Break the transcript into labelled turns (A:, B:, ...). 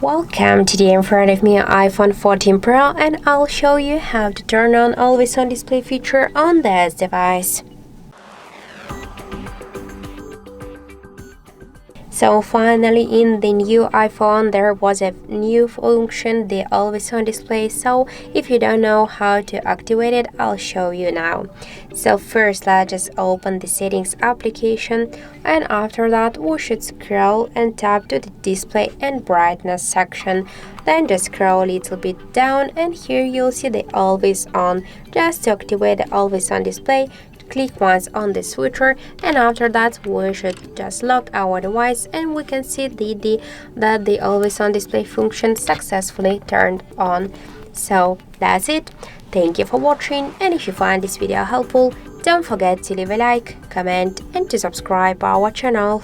A: Welcome. Today in front of me iPhone 14 Pro, and I'll show you how to turn on always on display feature on this device. So finally in the new iPhone there was a new function, the always on display. So if you don't know how to activate it, I'll show you now. So first let's just open the settings application, and after that we should scroll and tap to the display and brightness section. Then just scroll a little bit down, and here you'll see the always on. Just to activate the always on display, click once on the switcher, and after that we should just lock our device, and we can see that the always on display function successfully turned on. So that's it. Thank you for watching, and if you find this video helpful, don't forget to leave a like, comment and to subscribe our channel.